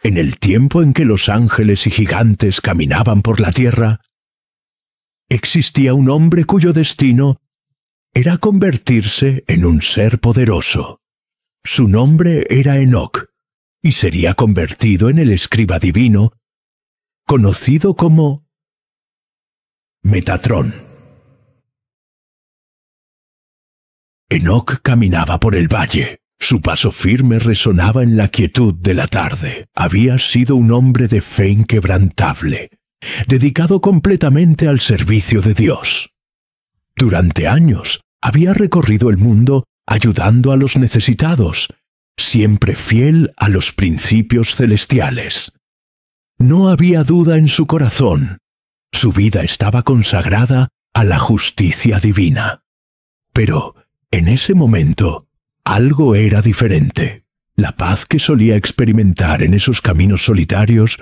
en el tiempo en que los ángeles y gigantes caminaban por la tierra, existía un hombre cuyo destino era convertirse en un ser poderoso. Su nombre era Enoc, y sería convertido en el escriba divino, conocido como Metatrón. Enoc caminaba por el valle. Su paso firme resonaba en la quietud de la tarde. Había sido un hombre de fe inquebrantable, dedicado completamente al servicio de Dios. Durante años había recorrido el mundo ayudando a los necesitados, siempre fiel a los principios celestiales. No había duda en su corazón. Su vida estaba consagrada a la justicia divina. Pero, en ese momento, algo era diferente. La paz que solía experimentar en esos caminos solitarios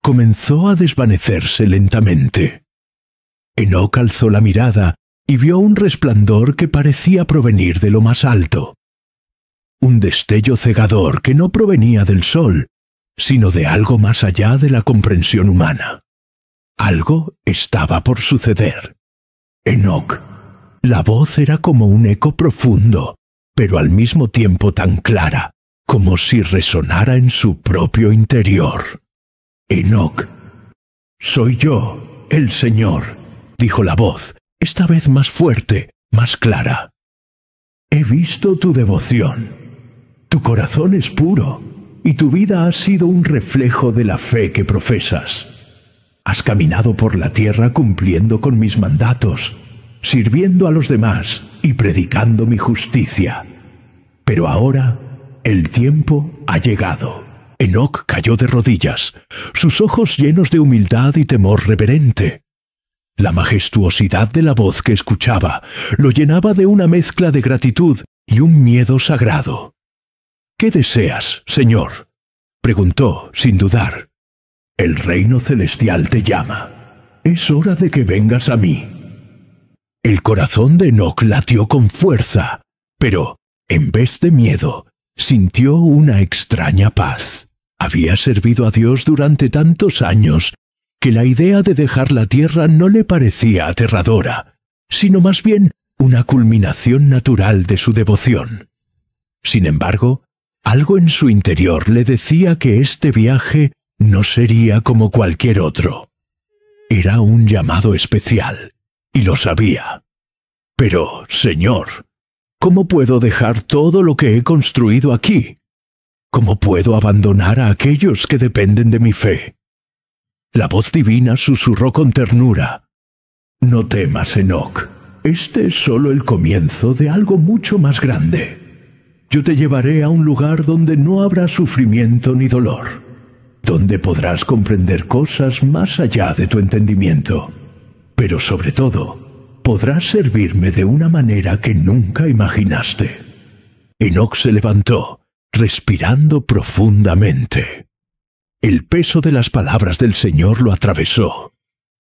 comenzó a desvanecerse lentamente. Enoc alzó la mirada y vio un resplandor que parecía provenir de lo más alto. Un destello cegador que no provenía del sol, sino de algo más allá de la comprensión humana. Algo estaba por suceder. Enoc. La voz era como un eco profundo, pero al mismo tiempo tan clara, como si resonara en su propio interior. Enoc. Soy yo, el Señor, dijo la voz, esta vez más fuerte, más clara. He visto tu devoción. Tu corazón es puro, y tu vida ha sido un reflejo de la fe que profesas. Has caminado por la tierra cumpliendo con mis mandatos, sirviendo a los demás y predicando mi justicia. Pero ahora el tiempo ha llegado. Enoc cayó de rodillas, sus ojos llenos de humildad y temor reverente. La majestuosidad de la voz que escuchaba lo llenaba de una mezcla de gratitud y un miedo sagrado. «¿Qué deseas, Señor?», preguntó, sin dudar. «El reino celestial te llama. Es hora de que vengas a mí». El corazón de Enoc latió con fuerza, pero, en vez de miedo, sintió una extraña paz. Había servido a Dios durante tantos años que la idea de dejar la tierra no le parecía aterradora, sino más bien una culminación natural de su devoción. Sin embargo, algo en su interior le decía que este viaje no sería como cualquier otro. Era un llamado especial, y lo sabía. Pero, Señor, ¿cómo puedo dejar todo lo que he construido aquí? ¿Cómo puedo abandonar a aquellos que dependen de mi fe? La voz divina susurró con ternura. No temas, Enoc. Este es solo el comienzo de algo mucho más grande. Yo te llevaré a un lugar donde no habrá sufrimiento ni dolor, donde podrás comprender cosas más allá de tu entendimiento. Pero sobre todo, podrás servirme de una manera que nunca imaginaste. Enoc se levantó, respirando profundamente. El peso de las palabras del Señor lo atravesó,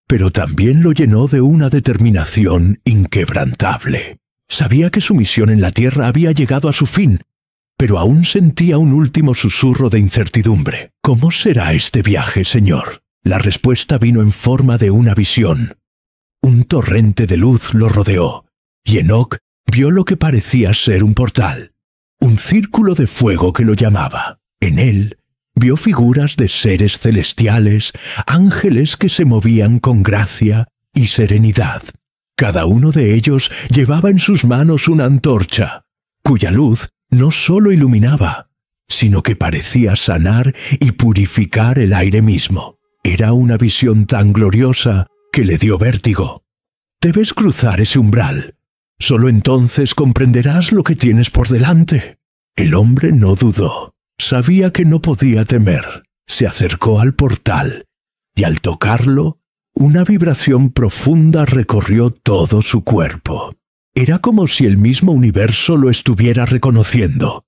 pero también lo llenó de una determinación inquebrantable. Sabía que su misión en la tierra había llegado a su fin, pero aún sentía un último susurro de incertidumbre. ¿Cómo será este viaje, Señor? La respuesta vino en forma de una visión. Un torrente de luz lo rodeó, y Enoc vio lo que parecía ser un portal, un círculo de fuego que lo llamaba. En él vio figuras de seres celestiales, ángeles que se movían con gracia y serenidad. Cada uno de ellos llevaba en sus manos una antorcha, cuya luz no solo iluminaba, sino que parecía sanar y purificar el aire mismo. Era una visión tan gloriosa que le dio vértigo. Debes cruzar ese umbral. Solo entonces comprenderás lo que tienes por delante. El hombre no dudó. Sabía que no podía temer. Se acercó al portal, y al tocarlo, una vibración profunda recorrió todo su cuerpo. Era como si el mismo universo lo estuviera reconociendo,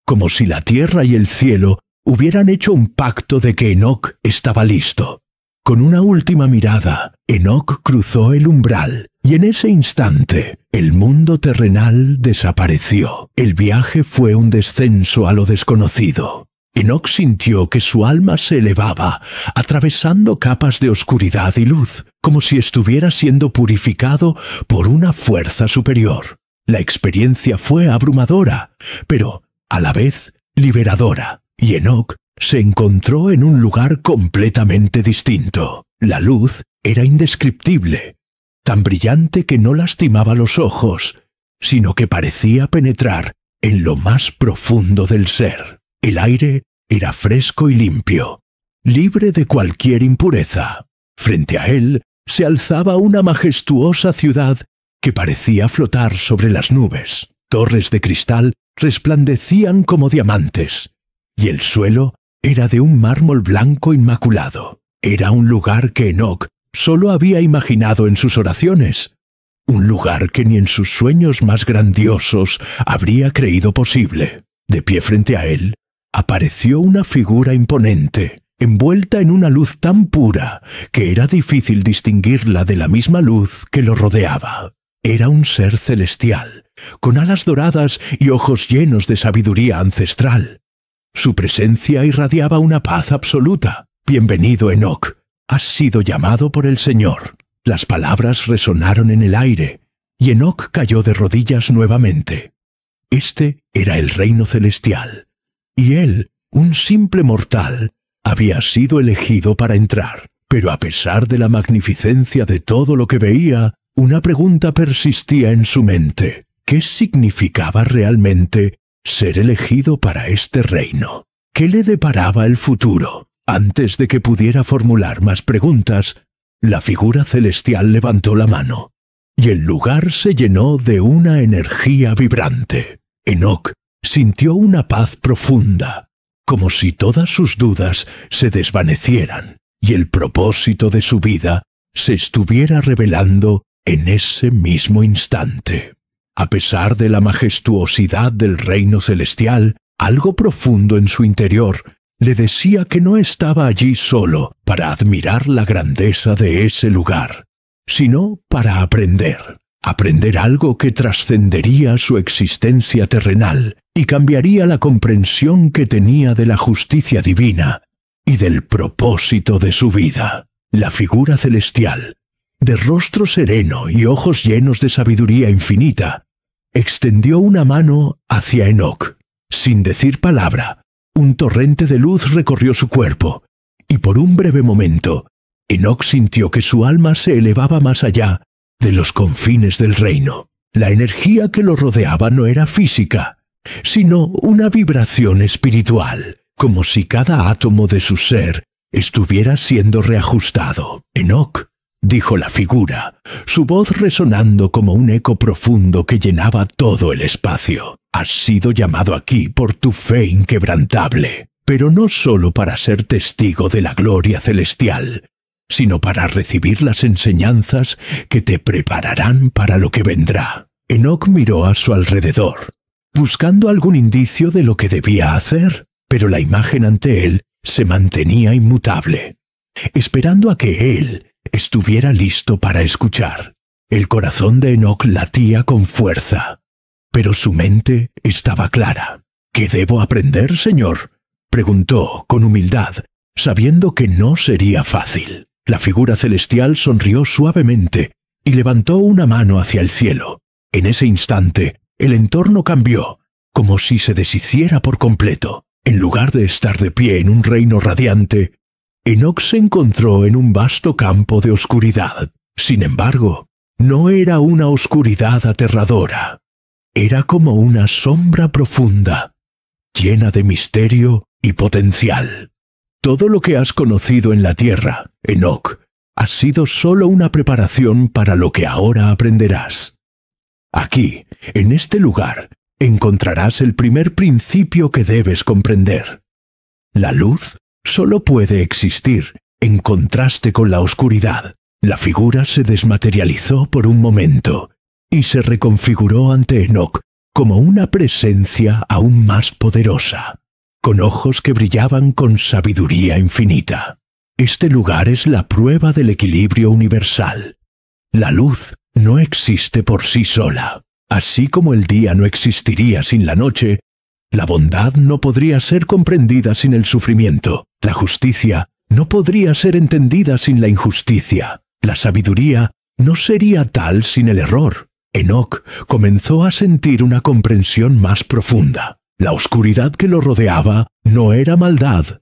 como si la tierra y el cielo hubieran hecho un pacto de que Enoc estaba listo. Con una última mirada, Enoc cruzó el umbral, y en ese instante, el mundo terrenal desapareció. El viaje fue un descenso a lo desconocido. Enoc sintió que su alma se elevaba, atravesando capas de oscuridad y luz, como si estuviera siendo purificado por una fuerza superior. La experiencia fue abrumadora, pero, a la vez, liberadora, y Enoc se encontró en un lugar completamente distinto. La luz era indescriptible, tan brillante que no lastimaba los ojos, sino que parecía penetrar en lo más profundo del ser. El aire era fresco y limpio, libre de cualquier impureza. Frente a él se alzaba una majestuosa ciudad que parecía flotar sobre las nubes. Torres de cristal resplandecían como diamantes, y el suelo era de un mármol blanco inmaculado. Era un lugar que Enoc solo había imaginado en sus oraciones, un lugar que ni en sus sueños más grandiosos habría creído posible. De pie frente a él, apareció una figura imponente, envuelta en una luz tan pura que era difícil distinguirla de la misma luz que lo rodeaba. Era un ser celestial, con alas doradas y ojos llenos de sabiduría ancestral. Su presencia irradiaba una paz absoluta. «Bienvenido, Enoc. Has sido llamado por el Señor». Las palabras resonaron en el aire, y Enoc cayó de rodillas nuevamente. Este era el reino celestial, y él, un simple mortal, había sido elegido para entrar. Pero a pesar de la magnificencia de todo lo que veía, una pregunta persistía en su mente. ¿Qué significaba realmente ser elegido para este reino? ¿Qué le deparaba el futuro? Antes de que pudiera formular más preguntas, la figura celestial levantó la mano, y el lugar se llenó de una energía vibrante. Enoc sintió una paz profunda, como si todas sus dudas se desvanecieran, y el propósito de su vida se estuviera revelando en ese mismo instante. A pesar de la majestuosidad del reino celestial, algo profundo en su interior le decía que no estaba allí solo para admirar la grandeza de ese lugar, sino para aprender algo que trascendería su existencia terrenal y cambiaría la comprensión que tenía de la justicia divina y del propósito de su vida. La figura celestial, de rostro sereno y ojos llenos de sabiduría infinita, extendió una mano hacia Enoc. Sin decir palabra, un torrente de luz recorrió su cuerpo, y por un breve momento, Enoc sintió que su alma se elevaba más allá de los confines del reino. La energía que lo rodeaba no era física, sino una vibración espiritual, como si cada átomo de su ser estuviera siendo reajustado. «Enoc», dijo la figura, su voz resonando como un eco profundo que llenaba todo el espacio. «Has sido llamado aquí por tu fe inquebrantable, pero no solo para ser testigo de la gloria celestial, sino para recibir las enseñanzas que te prepararán para lo que vendrá». Enoc miró a su alrededor, buscando algún indicio de lo que debía hacer, pero la imagen ante él se mantenía inmutable, esperando a que él estuviera listo para escuchar. El corazón de Enoc latía con fuerza, pero su mente estaba clara. «¿Qué debo aprender, señor?», preguntó con humildad, sabiendo que no sería fácil. La figura celestial sonrió suavemente y levantó una mano hacia el cielo. En ese instante, el entorno cambió, como si se deshiciera por completo. En lugar de estar de pie en un reino radiante, Enoc se encontró en un vasto campo de oscuridad. Sin embargo, no era una oscuridad aterradora. Era como una sombra profunda, llena de misterio y potencial. Todo lo que has conocido en la tierra, Enoc, ha sido solo una preparación para lo que ahora aprenderás. Aquí, en este lugar, encontrarás el primer principio que debes comprender. La luz solo puede existir en contraste con la oscuridad. La figura se desmaterializó por un momento y se reconfiguró ante Enoc como una presencia aún más poderosa, con ojos que brillaban con sabiduría infinita. Este lugar es la prueba del equilibrio universal. La luz no existe por sí sola. Así como el día no existiría sin la noche, La bondad no podría ser comprendida sin el sufrimiento. La justicia no podría ser entendida sin la injusticia. La sabiduría no sería tal sin el error. Enoc comenzó a sentir una comprensión más profunda. La oscuridad que lo rodeaba no era maldad,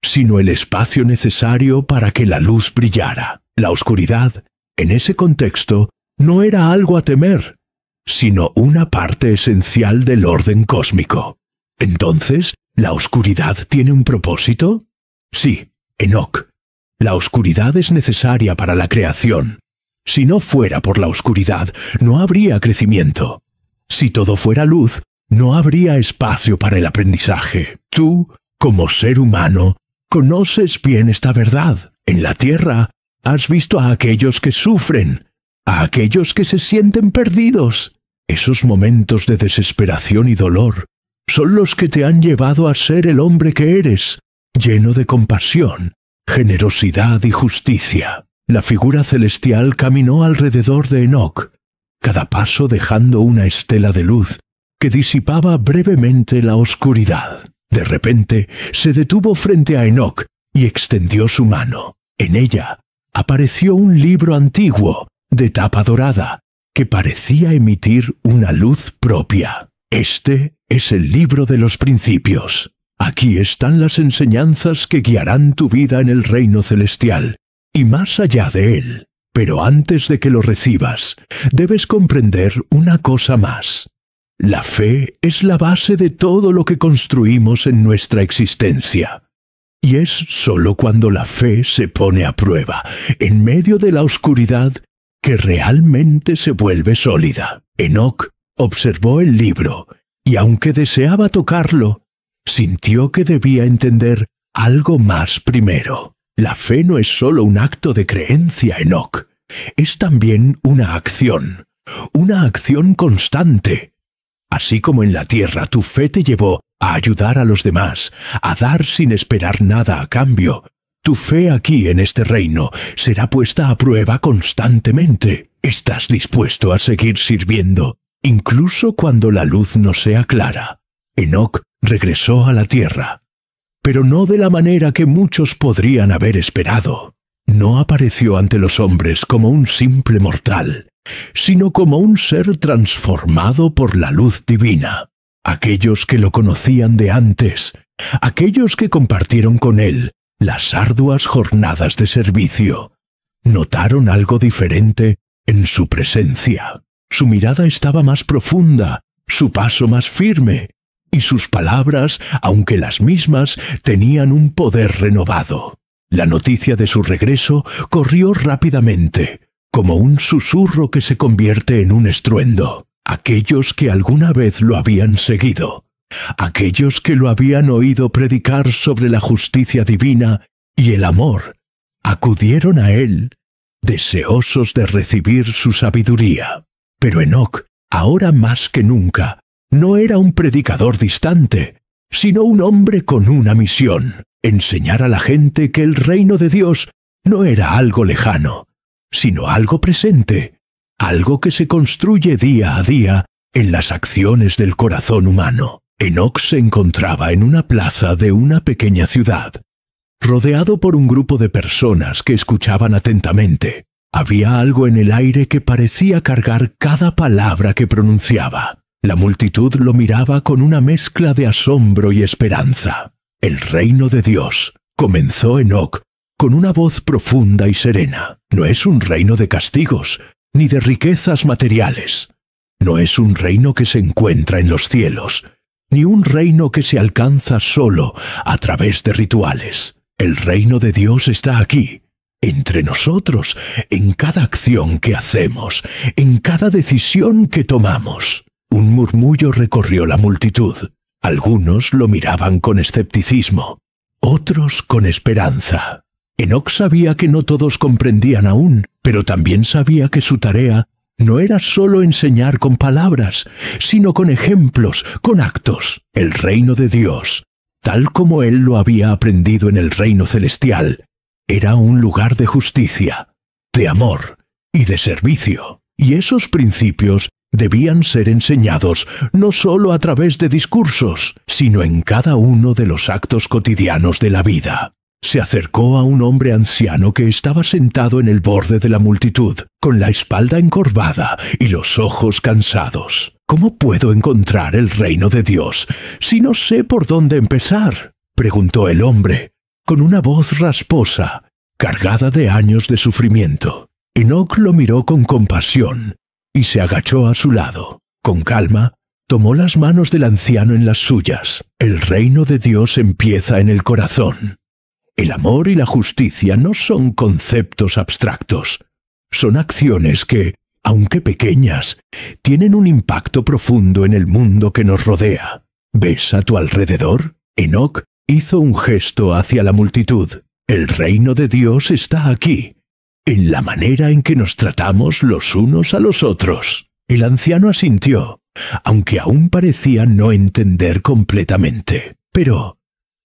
sino el espacio necesario para que la luz brillara. La oscuridad, en ese contexto, no era algo a temer, sino una parte esencial del orden cósmico. Entonces, ¿la oscuridad tiene un propósito? Sí, Enoc. La oscuridad es necesaria para la creación. Si no fuera por la oscuridad, no habría crecimiento. Si todo fuera luz, no habría espacio para el aprendizaje. Tú, como ser humano, conoces bien esta verdad. En la Tierra, has visto a aquellos que sufren, a aquellos que se sienten perdidos. Esos momentos de desesperación y dolor son los que te han llevado a ser el hombre que eres, lleno de compasión, generosidad y justicia. La figura celestial caminó alrededor de Enoc, cada paso dejando una estela de luz que disipaba brevemente la oscuridad. De repente se detuvo frente a Enoc y extendió su mano. En ella apareció un libro antiguo, de tapa dorada, que parecía emitir una luz propia. Este es el libro de los principios. Aquí están las enseñanzas que guiarán tu vida en el reino celestial y más allá de él. Pero antes de que lo recibas, debes comprender una cosa más. La fe es la base de todo lo que construimos en nuestra existencia. Y es sólo cuando la fe se pone a prueba, en medio de la oscuridad, que realmente se vuelve sólida. Enoc observó el libro, y aunque deseaba tocarlo, sintió que debía entender algo más primero. La fe no es solo un acto de creencia, Enoc. Es también una acción constante. Así como en la tierra tu fe te llevó a ayudar a los demás, a dar sin esperar nada a cambio, tu fe aquí en este reino será puesta a prueba constantemente. ¿Estás dispuesto a seguir sirviendo, incluso cuando la luz no sea clara? Enoc regresó a la tierra, pero no de la manera que muchos podrían haber esperado. No apareció ante los hombres como un simple mortal, sino como un ser transformado por la luz divina. Aquellos que lo conocían de antes, aquellos que compartieron con él las arduas jornadas de servicio, notaron algo diferente en su presencia. Su mirada estaba más profunda, su paso más firme, y sus palabras, aunque las mismas, tenían un poder renovado. La noticia de su regreso corrió rápidamente, como un susurro que se convierte en un estruendo. Aquellos que alguna vez lo habían seguido, aquellos que lo habían oído predicar sobre la justicia divina y el amor, acudieron a él, deseosos de recibir su sabiduría. Pero Enoc, ahora más que nunca, no era un predicador distante, sino un hombre con una misión: enseñar a la gente que el reino de Dios no era algo lejano, sino algo presente, algo que se construye día a día en las acciones del corazón humano. Enoc se encontraba en una plaza de una pequeña ciudad, rodeado por un grupo de personas que escuchaban atentamente. Había algo en el aire que parecía cargar cada palabra que pronunciaba. La multitud lo miraba con una mezcla de asombro y esperanza. El reino de Dios, comenzó Enoc con una voz profunda y serena, no es un reino de castigos, ni de riquezas materiales. No es un reino que se encuentra en los cielos, ni un reino que se alcanza solo a través de rituales. El reino de Dios está aquí, entre nosotros, en cada acción que hacemos, en cada decisión que tomamos. Un murmullo recorrió la multitud. Algunos lo miraban con escepticismo, otros con esperanza. Enoc sabía que no todos comprendían aún, pero también sabía que su tarea no era solo enseñar con palabras, sino con ejemplos, con actos. El reino de Dios, tal como él lo había aprendido en el reino celestial, era un lugar de justicia, de amor y de servicio. Y esos principios debían ser enseñados no solo a través de discursos, sino en cada uno de los actos cotidianos de la vida. Se acercó a un hombre anciano que estaba sentado en el borde de la multitud, con la espalda encorvada y los ojos cansados. ¿Cómo puedo encontrar el reino de Dios si no sé por dónde empezar?, preguntó el hombre, con una voz rasposa, cargada de años de sufrimiento. Enoc lo miró con compasión y se agachó a su lado. Con calma, tomó las manos del anciano en las suyas. El reino de Dios empieza en el corazón. El amor y la justicia no son conceptos abstractos. Son acciones que, aunque pequeñas, tienen un impacto profundo en el mundo que nos rodea. ¿Ves a tu alrededor? Enoc hizo un gesto hacia la multitud. El reino de Dios está aquí, en la manera en que nos tratamos los unos a los otros. El anciano asintió, aunque aún parecía no entender completamente. Pero,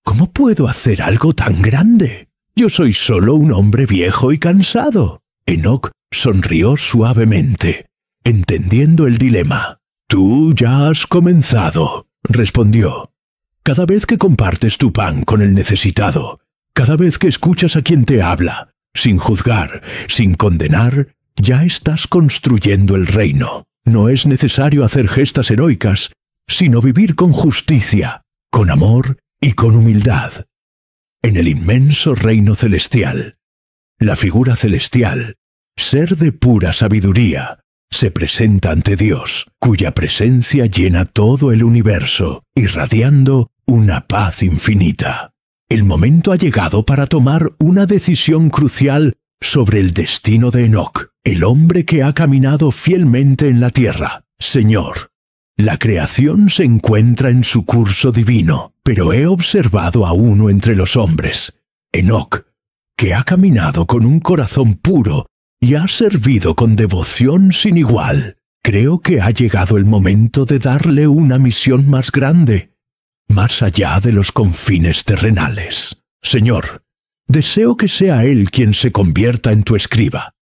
¿cómo puedo hacer algo tan grande? Yo soy solo un hombre viejo y cansado. Enoc sonrió suavemente, entendiendo el dilema. Tú ya has comenzado, respondió. Cada vez que compartes tu pan con el necesitado, cada vez que escuchas a quien te habla, sin juzgar, sin condenar, ya estás construyendo el reino. No es necesario hacer gestas heroicas, sino vivir con justicia, con amor y con humildad. En el inmenso reino celestial, la figura celestial, ser de pura sabiduría, se presenta ante Dios, cuya presencia llena todo el universo, irradiando una paz infinita. El momento ha llegado para tomar una decisión crucial sobre el destino de Enoc, el hombre que ha caminado fielmente en la tierra. Señor, la creación se encuentra en su curso divino, pero he observado a uno entre los hombres, Enoc, que ha caminado con un corazón puro y ha servido con devoción sin igual. Creo que ha llegado el momento de darle una misión más grande, más allá de los confines terrenales. Señor, deseo que sea él quien se convierta en tu escriba.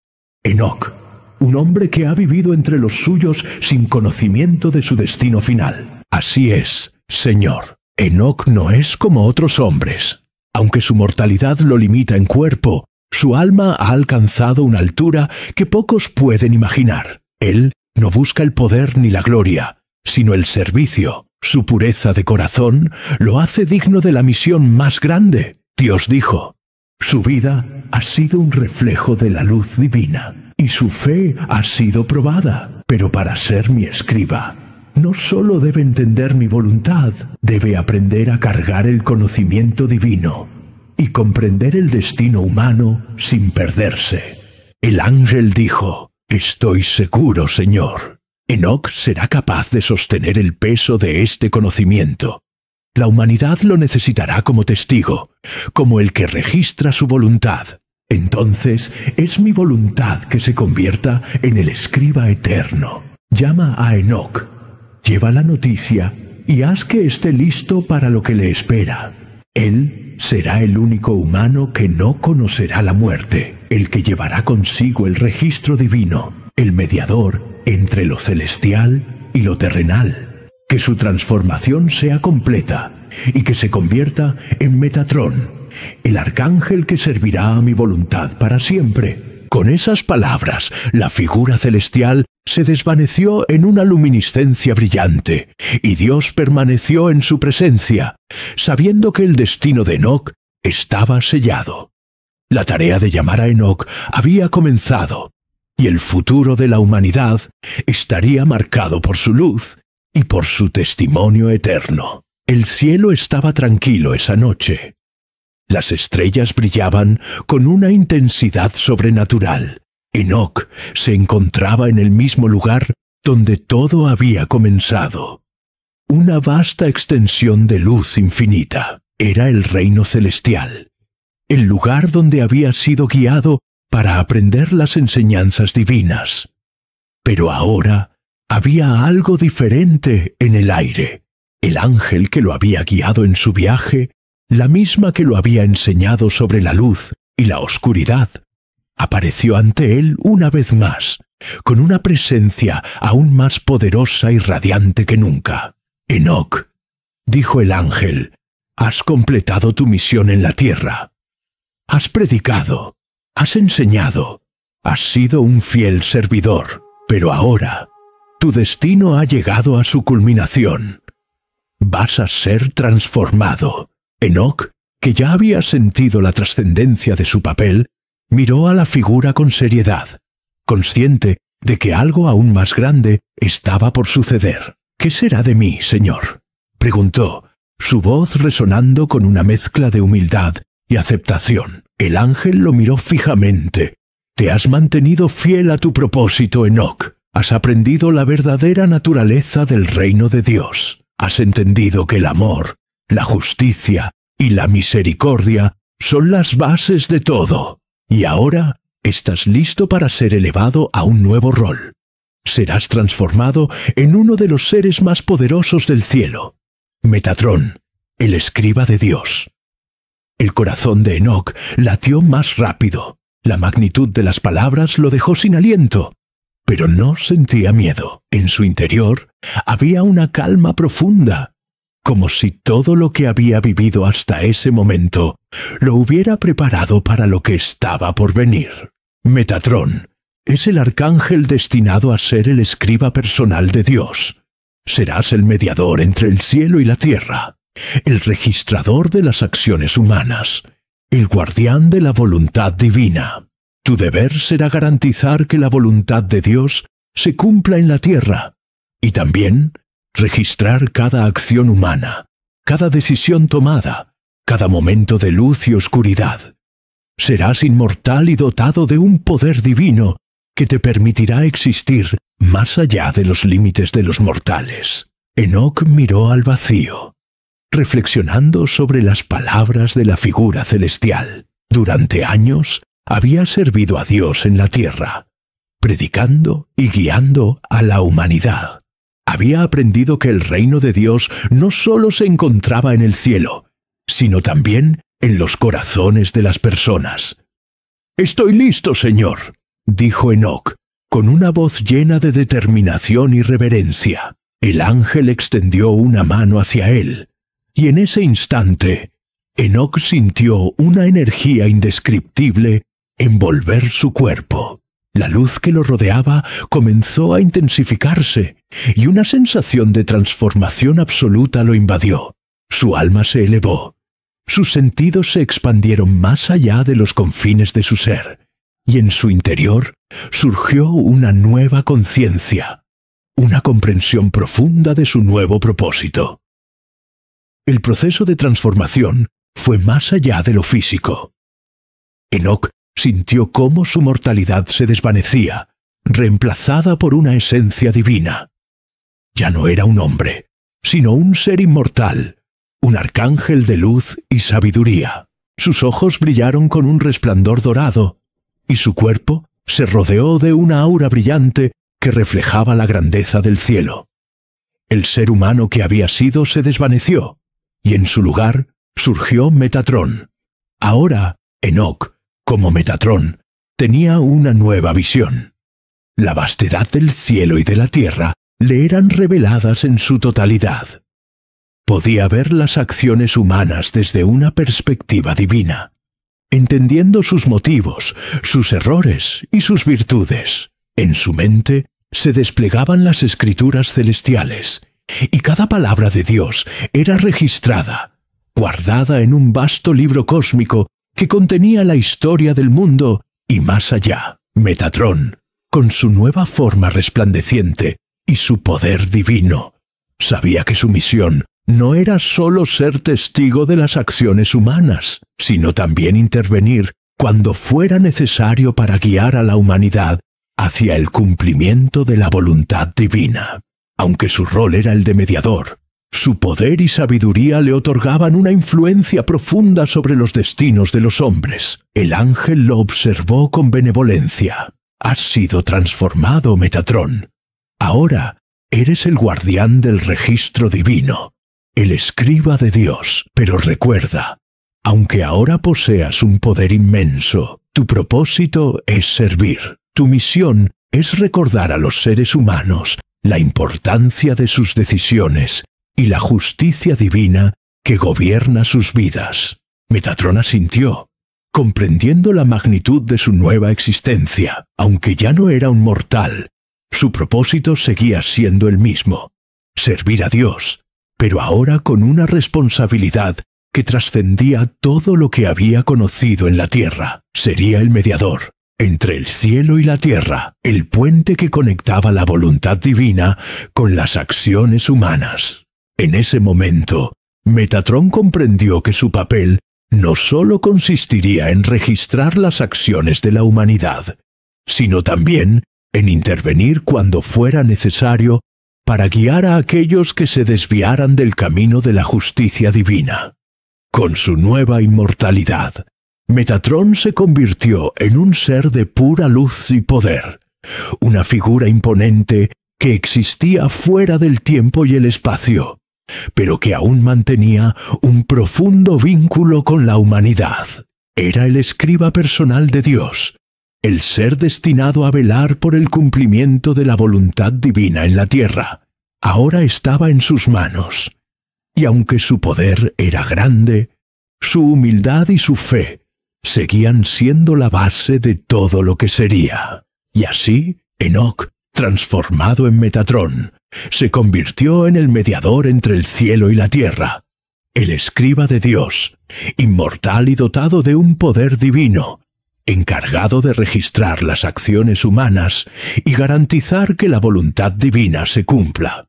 Enoc, un hombre que ha vivido entre los suyos sin conocimiento de su destino final. Así es, Señor. Enoc no es como otros hombres. Aunque su mortalidad lo limita en cuerpo, su alma ha alcanzado una altura que pocos pueden imaginar. Él no busca el poder ni la gloria, sino el servicio. Su pureza de corazón lo hace digno de la misión más grande. Dios dijo, su vida ha sido un reflejo de la luz divina, y su fe ha sido probada. Pero para ser mi escriba, no solo debe entender mi voluntad, debe aprender a cargar el conocimiento divino y comprender el destino humano sin perderse. El ángel dijo, estoy seguro, Señor. Enoc será capaz de sostener el peso de este conocimiento. La humanidad lo necesitará como testigo, como el que registra su voluntad. Entonces es mi voluntad que se convierta en el escriba eterno. Llama a Enoc, lleva la noticia y haz que esté listo para lo que le espera. Él será el único humano que no conocerá la muerte, el que llevará consigo el registro divino, el mediador entre lo celestial y lo terrenal. Que su transformación sea completa y que se convierta en Metatrón, el arcángel que servirá a mi voluntad para siempre. Con esas palabras, la figura celestial se desvaneció en una luminiscencia brillante, y Dios permaneció en su presencia, sabiendo que el destino de Enoc estaba sellado. La tarea de llamar a Enoc había comenzado, y el futuro de la humanidad estaría marcado por su luz y por su testimonio eterno. El cielo estaba tranquilo esa noche. Las estrellas brillaban con una intensidad sobrenatural. Enoc se encontraba en el mismo lugar donde todo había comenzado. Una vasta extensión de luz infinita. Era el reino celestial, el lugar donde había sido guiado para aprender las enseñanzas divinas. Pero ahora había algo diferente en el aire. El ángel que lo había guiado en su viaje, la misma que lo había enseñado sobre la luz y la oscuridad, apareció ante él una vez más, con una presencia aún más poderosa y radiante que nunca. «Enoc», dijo el ángel, «has completado tu misión en la tierra. Has predicado, has enseñado, has sido un fiel servidor, pero ahora tu destino ha llegado a su culminación. Vas a ser transformado». Enoc, que ya había sentido la trascendencia de su papel, miró a la figura con seriedad, consciente de que algo aún más grande estaba por suceder. «¿Qué será de mí, Señor?», preguntó, su voz resonando con una mezcla de humildad y aceptación. El ángel lo miró fijamente. «Te has mantenido fiel a tu propósito, Enoc. Has aprendido la verdadera naturaleza del reino de Dios. Has entendido que el amor, la justicia y la misericordia son las bases de todo. Y ahora estás listo para ser elevado a un nuevo rol. Serás transformado en uno de los seres más poderosos del cielo, Metatrón, el escriba de Dios». El corazón de Enoc latió más rápido. La magnitud de las palabras lo dejó sin aliento, pero no sentía miedo. En su interior había una calma profunda, como si todo lo que había vivido hasta ese momento lo hubiera preparado para lo que estaba por venir. Metatrón es el arcángel destinado a ser el escriba personal de Dios. Serás el mediador entre el cielo y la tierra, el registrador de las acciones humanas, el guardián de la voluntad divina. Tu deber será garantizar que la voluntad de Dios se cumpla en la tierra, y también registrar cada acción humana, cada decisión tomada, cada momento de luz y oscuridad. Serás inmortal y dotado de un poder divino que te permitirá existir más allá de los límites de los mortales. Enoc miró al vacío, reflexionando sobre las palabras de la figura celestial. Durante años había servido a Dios en la tierra, predicando y guiando a la humanidad. Había aprendido que el reino de Dios no solo se encontraba en el cielo, sino también en los corazones de las personas. «Estoy listo, Señor», dijo Enoc, con una voz llena de determinación y reverencia. El ángel extendió una mano hacia él, y en ese instante, Enoc sintió una energía indescriptible envolver su cuerpo. La luz que lo rodeaba comenzó a intensificarse, y una sensación de transformación absoluta lo invadió. Su alma se elevó. Sus sentidos se expandieron más allá de los confines de su ser, y en su interior surgió una nueva conciencia, una comprensión profunda de su nuevo propósito. El proceso de transformación fue más allá de lo físico. Enoc sintió cómo su mortalidad se desvanecía, reemplazada por una esencia divina. Ya no era un hombre, sino un ser inmortal, un arcángel de luz y sabiduría. Sus ojos brillaron con un resplandor dorado, y su cuerpo se rodeó de una aura brillante que reflejaba la grandeza del cielo. El ser humano que había sido se desvaneció, y en su lugar surgió Metatrón. Ahora, Enoc, como Metatrón, tenía una nueva visión. La vastedad del cielo y de la tierra le eran reveladas en su totalidad. Podía ver las acciones humanas desde una perspectiva divina, entendiendo sus motivos, sus errores y sus virtudes. En su mente se desplegaban las escrituras celestiales, y cada palabra de Dios era registrada, guardada en un vasto libro cósmico que contenía la historia del mundo y más allá. Metatrón, con su nueva forma resplandeciente y su poder divino, sabía que su misión no era solo ser testigo de las acciones humanas, sino también intervenir cuando fuera necesario para guiar a la humanidad hacia el cumplimiento de la voluntad divina. Aunque su rol era el de mediador, su poder y sabiduría le otorgaban una influencia profunda sobre los destinos de los hombres. El ángel lo observó con benevolencia. «Has sido transformado, Metatrón. Ahora eres el guardián del registro divino, el escriba de Dios. Pero recuerda, aunque ahora poseas un poder inmenso, tu propósito es servir. Tu misión es recordar a los seres humanos la importancia de sus decisiones y la justicia divina que gobierna sus vidas. Metatrón asintió, comprendiendo la magnitud de su nueva existencia. Aunque ya no era un mortal, su propósito seguía siendo el mismo: servir a Dios, pero ahora con una responsabilidad que trascendía todo lo que había conocido en la tierra. Sería el mediador entre el cielo y la tierra, el puente que conectaba la voluntad divina con las acciones humanas. En ese momento, Metatrón comprendió que su papel no solo consistiría en registrar las acciones de la humanidad, sino también en intervenir cuando fuera necesario para guiar a aquellos que se desviaran del camino de la justicia divina. Con su nueva inmortalidad, Metatrón se convirtió en un ser de pura luz y poder, una figura imponente que existía fuera del tiempo y el espacio, pero que aún mantenía un profundo vínculo con la humanidad. Era el escriba personal de Dios, el ser destinado a velar por el cumplimiento de la voluntad divina en la tierra. Ahora estaba en sus manos, y aunque su poder era grande, su humildad y su fe seguían siendo la base de todo lo que sería. Y así, Enoc, transformado en Metatrón, se convirtió en el mediador entre el cielo y la tierra, el escriba de Dios, inmortal y dotado de un poder divino, encargado de registrar las acciones humanas y garantizar que la voluntad divina se cumpla.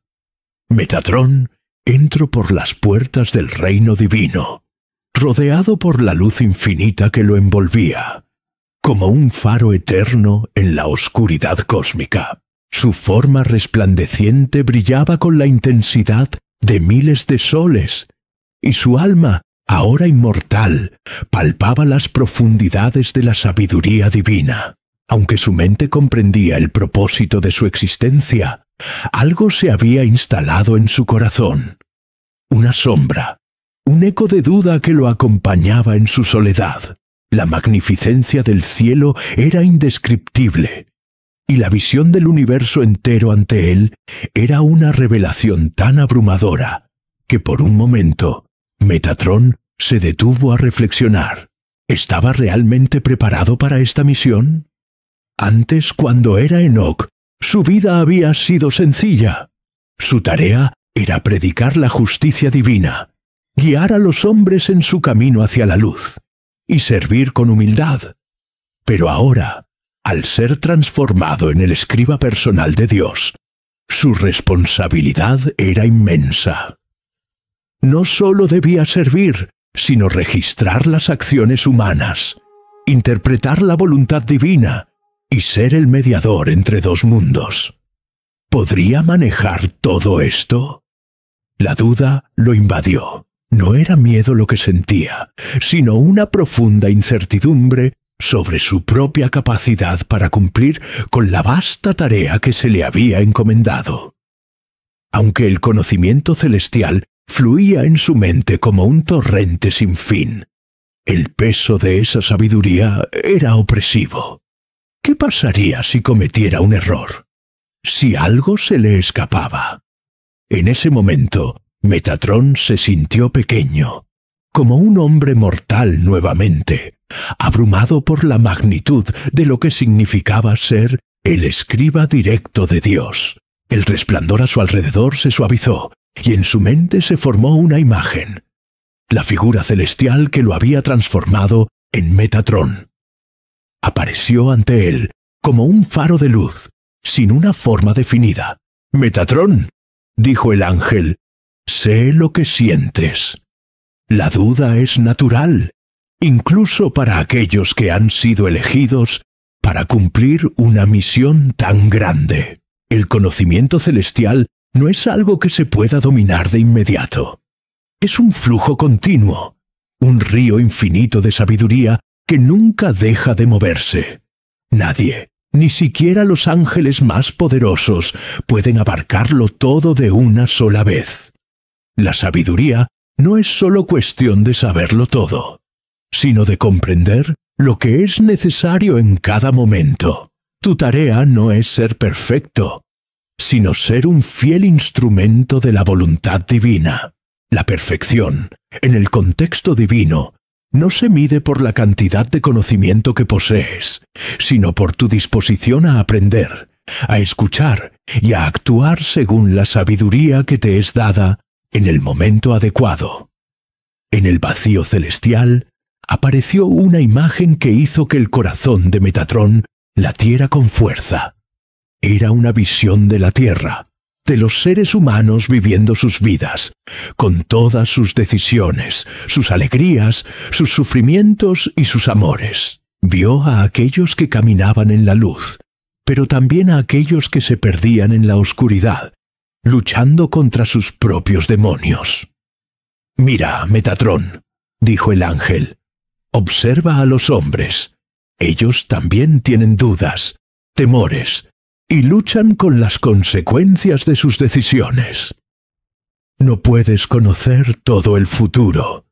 Metatrón entró por las puertas del reino divino, rodeado por la luz infinita que lo envolvía, como un faro eterno en la oscuridad cósmica. Su forma resplandeciente brillaba con la intensidad de miles de soles, y su alma, ahora inmortal, palpaba las profundidades de la sabiduría divina. Aunque su mente comprendía el propósito de su existencia, algo se había instalado en su corazón. Una sombra, un eco de duda que lo acompañaba en su soledad. La magnificencia del cielo era indescriptible, y la visión del universo entero ante él era una revelación tan abrumadora que por un momento Metatrón se detuvo a reflexionar. ¿Estaba realmente preparado para esta misión? Antes, cuando era Enoc, su vida había sido sencilla. Su tarea era predicar la justicia divina, guiar a los hombres en su camino hacia la luz y servir con humildad. Pero ahora, al ser transformado en el escriba personal de Dios, su responsabilidad era inmensa. No solo debía servir, sino registrar las acciones humanas, interpretar la voluntad divina y ser el mediador entre dos mundos. ¿Podría manejar todo esto? La duda lo invadió. No era miedo lo que sentía, sino una profunda incertidumbre sobre su propia capacidad para cumplir con la vasta tarea que se le había encomendado. Aunque el conocimiento celestial fluía en su mente como un torrente sin fin, el peso de esa sabiduría era opresivo. ¿Qué pasaría si cometiera un error? Si algo se le escapaba. En ese momento, Metatrón se sintió pequeño, como un hombre mortal nuevamente, abrumado por la magnitud de lo que significaba ser el escriba directo de Dios. El resplandor a su alrededor se suavizó, y en su mente se formó una imagen, la figura celestial que lo había transformado en Metatrón. Apareció ante él como un faro de luz, sin una forma definida. «Metatrón», dijo el ángel, «sé lo que sientes. La duda es natural, incluso para aquellos que han sido elegidos para cumplir una misión tan grande. El conocimiento celestial no es algo que se pueda dominar de inmediato. Es un flujo continuo, un río infinito de sabiduría que nunca deja de moverse. Nadie, ni siquiera los ángeles más poderosos, pueden abarcarlo todo de una sola vez. La sabiduría no es solo cuestión de saberlo todo, sino de comprender lo que es necesario en cada momento. Tu tarea no es ser perfecto, sino ser un fiel instrumento de la voluntad divina. La perfección, en el contexto divino, no se mide por la cantidad de conocimiento que posees, sino por tu disposición a aprender, a escuchar y a actuar según la sabiduría que te es dada en el momento adecuado. En el vacío celestial apareció una imagen que hizo que el corazón de Metatrón latiera con fuerza. Era una visión de la Tierra, de los seres humanos viviendo sus vidas, con todas sus decisiones, sus alegrías, sus sufrimientos y sus amores. Vio a aquellos que caminaban en la luz, pero también a aquellos que se perdían en la oscuridad, luchando contra sus propios demonios. «Mira, Metatrón», dijo el ángel, «observa a los hombres. Ellos también tienen dudas, temores, y luchan con las consecuencias de sus decisiones. No puedes conocer todo el futuro,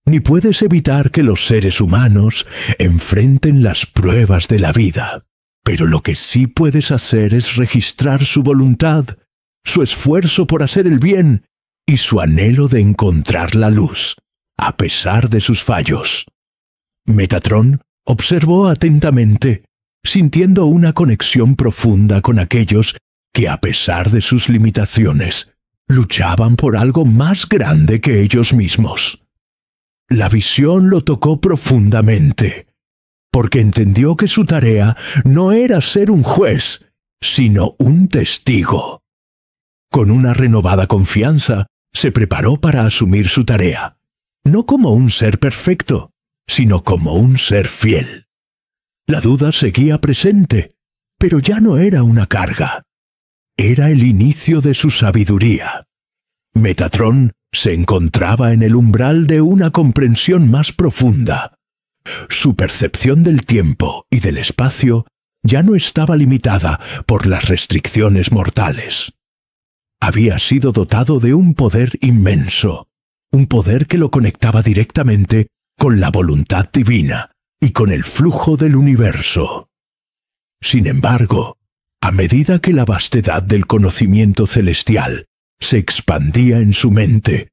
ni puedes evitar que los seres humanos enfrenten las pruebas de la vida, pero lo que sí puedes hacer es registrar su voluntad, su esfuerzo por hacer el bien y su anhelo de encontrar la luz, a pesar de sus fallos». Metatrón observó atentamente, sintiendo una conexión profunda con aquellos que, a pesar de sus limitaciones, luchaban por algo más grande que ellos mismos. La visión lo tocó profundamente, porque entendió que su tarea no era ser un juez, sino un testigo. Con una renovada confianza, se preparó para asumir su tarea, no como un ser perfecto, sino como un ser fiel. La duda seguía presente, pero ya no era una carga. Era el inicio de su sabiduría. Metatrón se encontraba en el umbral de una comprensión más profunda. Su percepción del tiempo y del espacio ya no estaba limitada por las restricciones mortales. Había sido dotado de un poder inmenso, un poder que lo conectaba directamente con la voluntad divina y con el flujo del universo. Sin embargo, a medida que la vastedad del conocimiento celestial se expandía en su mente,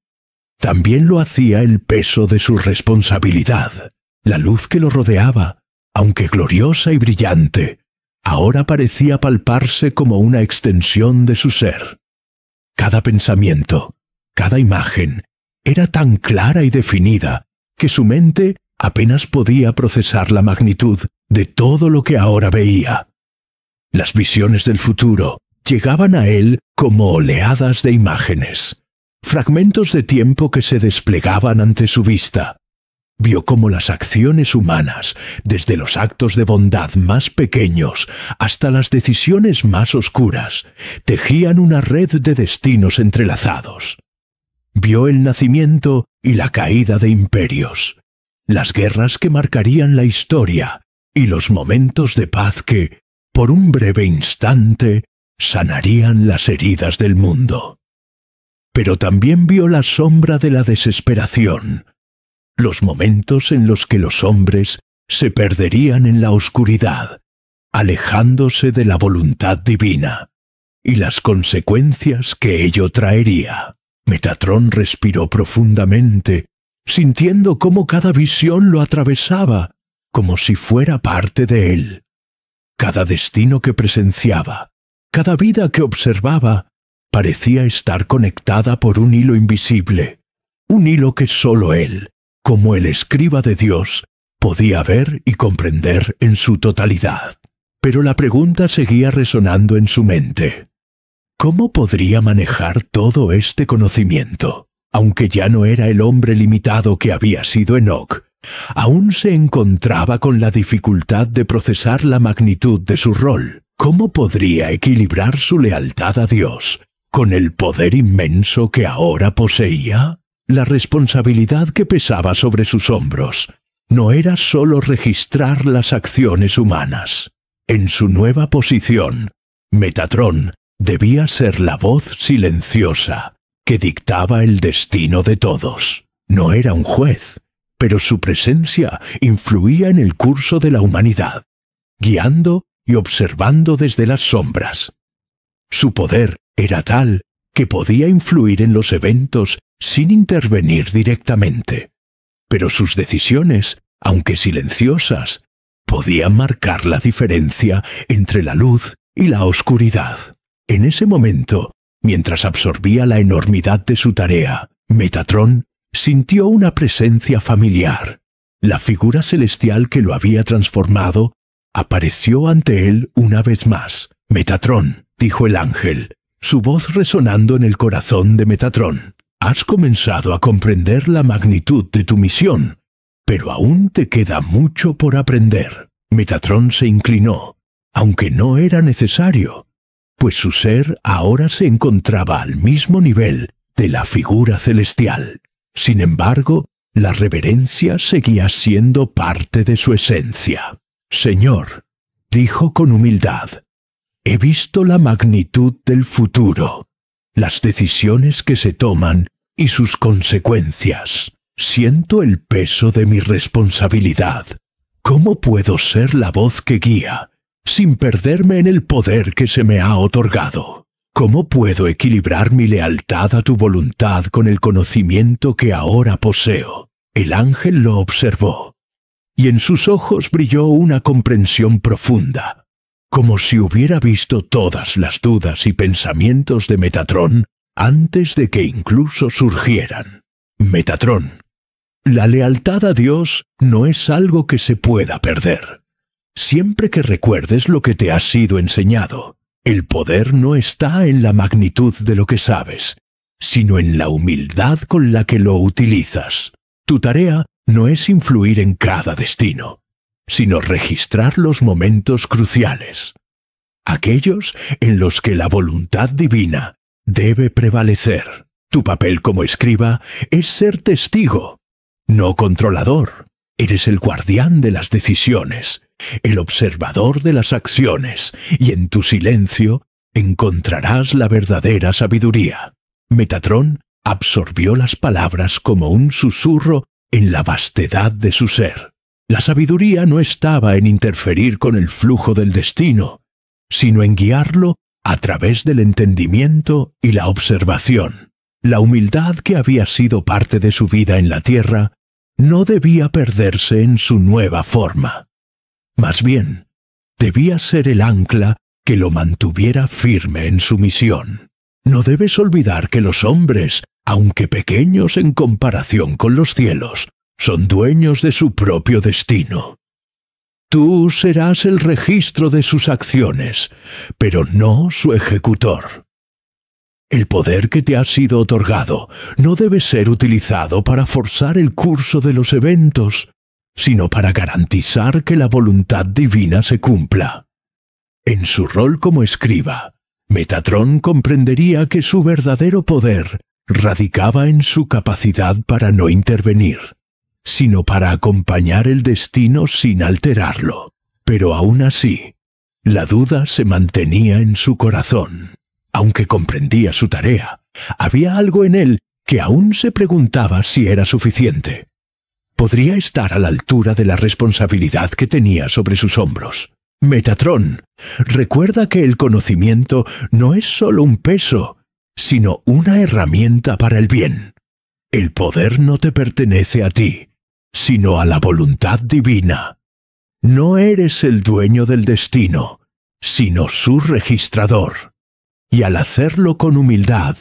también lo hacía el peso de su responsabilidad. La luz que lo rodeaba, aunque gloriosa y brillante, ahora parecía palparse como una extensión de su ser. Cada pensamiento, cada imagen, era tan clara y definida que su mente apenas podía procesar la magnitud de todo lo que ahora veía. Las visiones del futuro llegaban a él como oleadas de imágenes, fragmentos de tiempo que se desplegaban ante su vista. Vio cómo las acciones humanas, desde los actos de bondad más pequeños hasta las decisiones más oscuras, tejían una red de destinos entrelazados. Vio el nacimiento y la caída de imperios, las guerras que marcarían la historia y los momentos de paz que, por un breve instante, sanarían las heridas del mundo. Pero también vio la sombra de la desesperación, los momentos en los que los hombres se perderían en la oscuridad, alejándose de la voluntad divina, y las consecuencias que ello traería. Metatrón respiró profundamente, sintiendo cómo cada visión lo atravesaba, como si fuera parte de él. Cada destino que presenciaba, cada vida que observaba, parecía estar conectada por un hilo invisible, un hilo que sólo él, como el escriba de Dios, podía ver y comprender en su totalidad. Pero la pregunta seguía resonando en su mente. ¿Cómo podría manejar todo este conocimiento? Aunque ya no era el hombre limitado que había sido Enoc, aún se encontraba con la dificultad de procesar la magnitud de su rol. ¿Cómo podría equilibrar su lealtad a Dios con el poder inmenso que ahora poseía? La responsabilidad que pesaba sobre sus hombros no era sólo registrar las acciones humanas. En su nueva posición, Metatrón debía ser la voz silenciosa que dictaba el destino de todos. No era un juez, pero su presencia influía en el curso de la humanidad, guiando y observando desde las sombras. Su poder era tal que podía influir en los eventos sin intervenir directamente, pero sus decisiones, aunque silenciosas, podían marcar la diferencia entre la luz y la oscuridad. En ese momento, mientras absorbía la enormidad de su tarea, Metatrón sintió una presencia familiar. La figura celestial que lo había transformado apareció ante él una vez más. «Metatrón», dijo el ángel, su voz resonando en el corazón de Metatrón. «Has comenzado a comprender la magnitud de tu misión, pero aún te queda mucho por aprender». Metatrón se inclinó, aunque no era necesario, pues su ser ahora se encontraba al mismo nivel de la figura celestial. Sin embargo, la reverencia seguía siendo parte de su esencia. «Señor», dijo con humildad, «he visto la magnitud del futuro, las decisiones que se toman y sus consecuencias. Siento el peso de mi responsabilidad. ¿Cómo puedo ser la voz que guía sin perderme en el poder que se me ha otorgado? ¿Cómo puedo equilibrar mi lealtad a tu voluntad con el conocimiento que ahora poseo?» El ángel lo observó, y en sus ojos brilló una comprensión profunda, como si hubiera visto todas las dudas y pensamientos de Metatrón antes de que incluso surgieran. «Metatrón, la lealtad a Dios no es algo que se pueda perder. Siempre que recuerdes lo que te ha sido enseñado, el poder no está en la magnitud de lo que sabes, sino en la humildad con la que lo utilizas. Tu tarea no es influir en cada destino, sino registrar los momentos cruciales, aquellos en los que la voluntad divina debe prevalecer. Tu papel como escriba es ser testigo, no controlador. Eres el guardián de las decisiones, el observador de las acciones, y en tu silencio encontrarás la verdadera sabiduría». Metatrón absorbió las palabras como un susurro en la vastedad de su ser. La sabiduría no estaba en interferir con el flujo del destino, sino en guiarlo a través del entendimiento y la observación. La humildad que había sido parte de su vida en la tierra no debía perderse en su nueva forma. Más bien, debía ser el ancla que lo mantuviera firme en su misión. No debes olvidar que los hombres, aunque pequeños en comparación con los cielos, son dueños de su propio destino. Tú serás el registro de sus acciones, pero no su ejecutor. El poder que te ha sido otorgado no debe ser utilizado para forzar el curso de los eventos, sino para garantizar que la voluntad divina se cumpla. En su rol como escriba, Metatrón comprendería que su verdadero poder radicaba en su capacidad para no intervenir, sino para acompañar el destino sin alterarlo. Pero aún así, la duda se mantenía en su corazón. Aunque comprendía su tarea, había algo en él que aún se preguntaba si era suficiente. ¿Podría estar a la altura de la responsabilidad que tenía sobre sus hombros? Metatrón, recuerda que el conocimiento no es solo un peso, sino una herramienta para el bien. El poder no te pertenece a ti, sino a la voluntad divina. No eres el dueño del destino, sino su registrador. Y al hacerlo con humildad,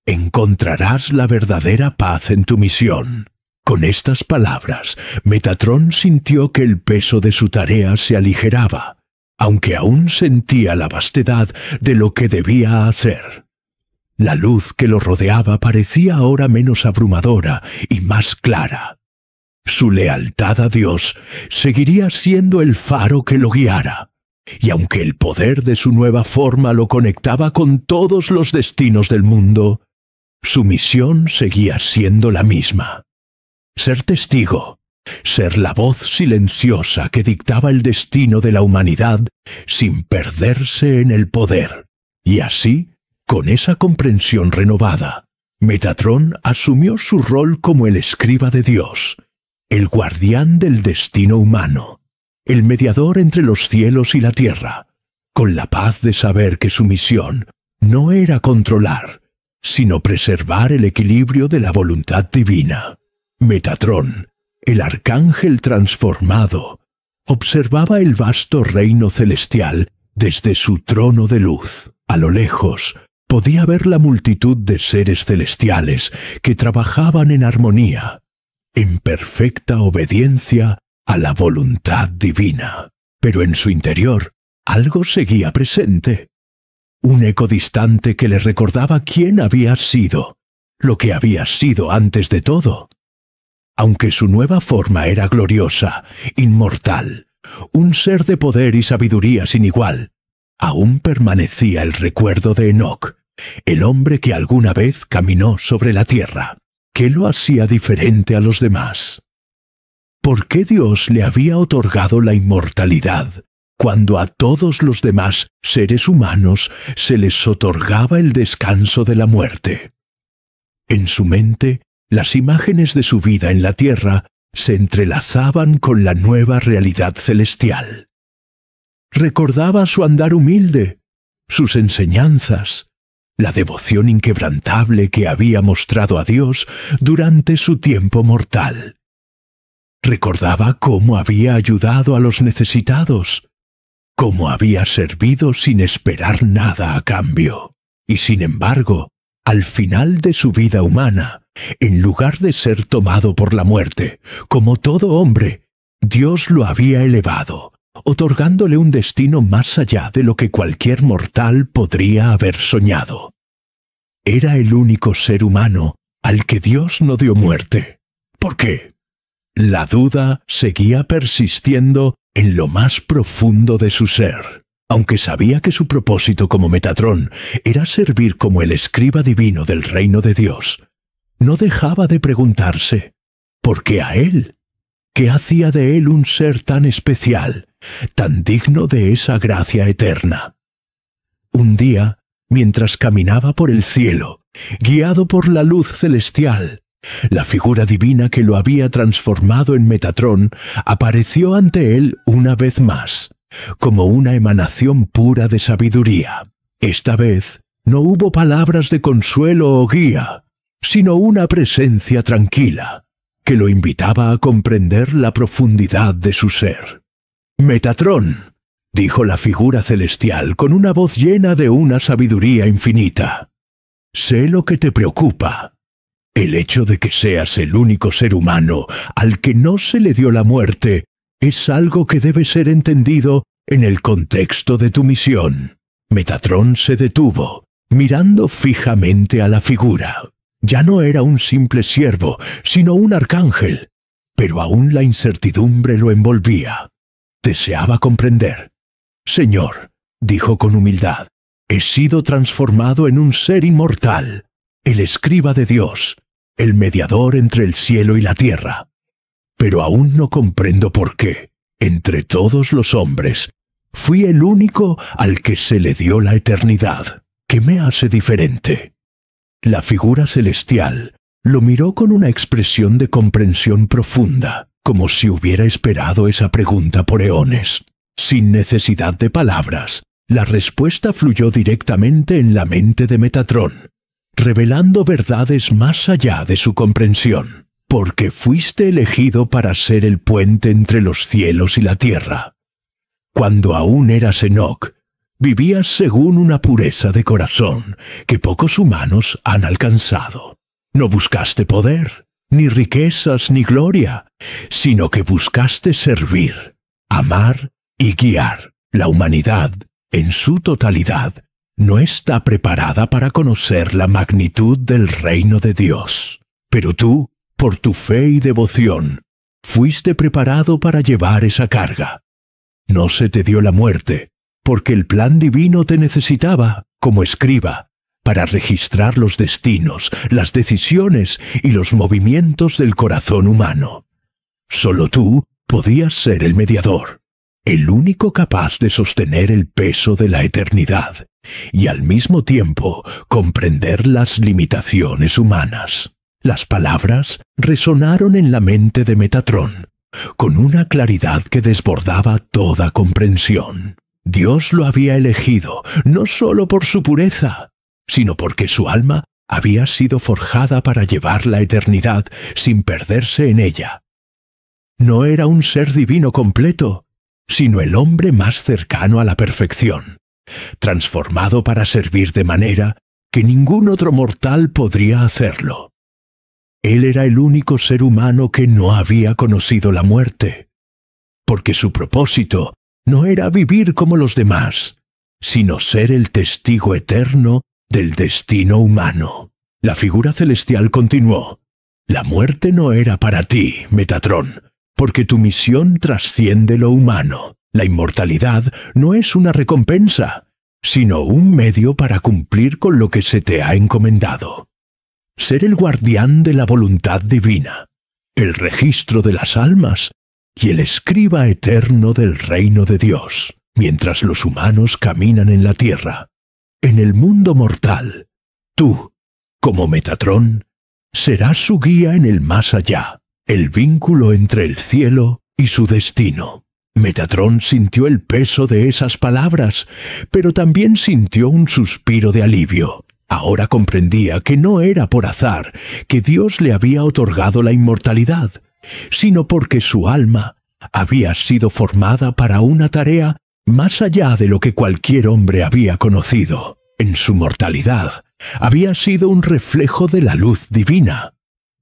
encontrarás la verdadera paz en tu misión. Con estas palabras, Metatrón sintió que el peso de su tarea se aligeraba, aunque aún sentía la vastedad de lo que debía hacer. La luz que lo rodeaba parecía ahora menos abrumadora y más clara. Su lealtad a Dios seguiría siendo el faro que lo guiara, y aunque el poder de su nueva forma lo conectaba con todos los destinos del mundo, su misión seguía siendo la misma: ser testigo, ser la voz silenciosa que dictaba el destino de la humanidad sin perderse en el poder. Y así, con esa comprensión renovada, Metatrón asumió su rol como el escriba de Dios, el guardián del destino humano, el mediador entre los cielos y la tierra, con la paz de saber que su misión no era controlar, sino preservar el equilibrio de la voluntad divina. Metatrón, el arcángel transformado, observaba el vasto reino celestial desde su trono de luz. A lo lejos, podía ver la multitud de seres celestiales que trabajaban en armonía, en perfecta obediencia a la voluntad divina. Pero en su interior, algo seguía presente. Un eco distante que le recordaba quién había sido, lo que había sido antes de todo. Aunque su nueva forma era gloriosa, inmortal, un ser de poder y sabiduría sin igual, aún permanecía el recuerdo de Enoc, el hombre que alguna vez caminó sobre la tierra. ¿Qué lo hacía diferente a los demás? ¿Por qué Dios le había otorgado la inmortalidad cuando a todos los demás seres humanos se les otorgaba el descanso de la muerte? En su mente, las imágenes de su vida en la tierra se entrelazaban con la nueva realidad celestial. Recordaba su andar humilde, sus enseñanzas, la devoción inquebrantable que había mostrado a Dios durante su tiempo mortal. Recordaba cómo había ayudado a los necesitados, cómo había servido sin esperar nada a cambio. Y sin embargo, al final de su vida humana, en lugar de ser tomado por la muerte, como todo hombre, Dios lo había elevado, otorgándole un destino más allá de lo que cualquier mortal podría haber soñado. Era el único ser humano al que Dios no dio muerte. ¿Por qué? La duda seguía persistiendo en lo más profundo de su ser. Aunque sabía que su propósito como Metatrón era servir como el escriba divino del reino de Dios, no dejaba de preguntarse, ¿por qué a él? ¿Qué hacía de él un ser tan especial, tan digno de esa gracia eterna? Un día, mientras caminaba por el cielo, guiado por la luz celestial, la figura divina que lo había transformado en Metatrón apareció ante él una vez más, como una emanación pura de sabiduría. Esta vez no hubo palabras de consuelo o guía, sino una presencia tranquila, que lo invitaba a comprender la profundidad de su ser. «Metatrón», dijo la figura celestial con una voz llena de una sabiduría infinita, «sé lo que te preocupa. El hecho de que seas el único ser humano al que no se le dio la muerte es algo que debe ser entendido en el contexto de tu misión». Metatrón se detuvo, mirando fijamente a la figura. Ya no era un simple siervo, sino un arcángel, pero aún la incertidumbre lo envolvía. Deseaba comprender. «Señor», dijo con humildad, «he sido transformado en un ser inmortal, el escriba de Dios, el mediador entre el cielo y la tierra. Pero aún no comprendo por qué, entre todos los hombres, fui el único al que se le dio la eternidad. ¿Qué me hace diferente?» La figura celestial lo miró con una expresión de comprensión profunda, como si hubiera esperado esa pregunta por eones. Sin necesidad de palabras, la respuesta fluyó directamente en la mente de Metatrón, revelando verdades más allá de su comprensión. «Porque fuiste elegido para ser el puente entre los cielos y la tierra. Cuando aún eras Enoc, vivías según una pureza de corazón que pocos humanos han alcanzado. No buscaste poder, ni riquezas, ni gloria, sino que buscaste servir, amar y guiar. La humanidad, en su totalidad, no está preparada para conocer la magnitud del reino de Dios. Pero tú, por tu fe y devoción, fuiste preparado para llevar esa carga. No se te dio la muerte, porque el plan divino te necesitaba, como escriba, para registrar los destinos, las decisiones y los movimientos del corazón humano. Solo tú podías ser el mediador, el único capaz de sostener el peso de la eternidad y al mismo tiempo comprender las limitaciones humanas. Las palabras resonaron en la mente de Metatrón, con una claridad que desbordaba toda comprensión. Dios lo había elegido, no solo por su pureza, sino porque su alma había sido forjada para llevar la eternidad sin perderse en ella. No era un ser divino completo, sino el hombre más cercano a la perfección, transformado para servir de manera que ningún otro mortal podría hacerlo. Él era el único ser humano que no había conocido la muerte, porque su propósito no era vivir como los demás, sino ser el testigo eterno del destino humano. La figura celestial continuó: la muerte no era para ti, Metatrón, porque tu misión trasciende lo humano. La inmortalidad no es una recompensa, sino un medio para cumplir con lo que se te ha encomendado. Ser el guardián de la voluntad divina, el registro de las almas y el escriba eterno del reino de Dios, mientras los humanos caminan en la tierra. En el mundo mortal, tú, como Metatrón, serás su guía en el más allá, el vínculo entre el cielo y su destino. Metatrón sintió el peso de esas palabras, pero también sintió un suspiro de alivio. Ahora comprendía que no era por azar que Dios le había otorgado la inmortalidad, sino porque su alma había sido formada para una tarea más allá de lo que cualquier hombre había conocido. En su mortalidad había sido un reflejo de la luz divina,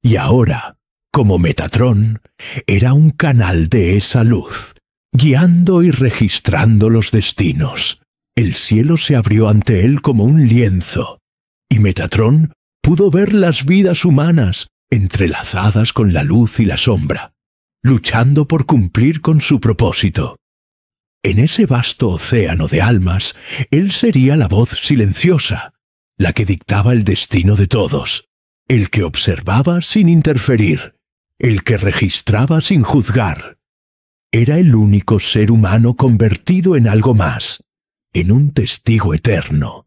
y ahora, como Metatrón, era un canal de esa luz, guiando y registrando los destinos. El cielo se abrió ante él como un lienzo, y Metatrón pudo ver las vidas humanas entrelazadas con la luz y la sombra, luchando por cumplir con su propósito. En ese vasto océano de almas, él sería la voz silenciosa, la que dictaba el destino de todos, el que observaba sin interferir, el que registraba sin juzgar. Era el único ser humano convertido en algo más, en un testigo eterno,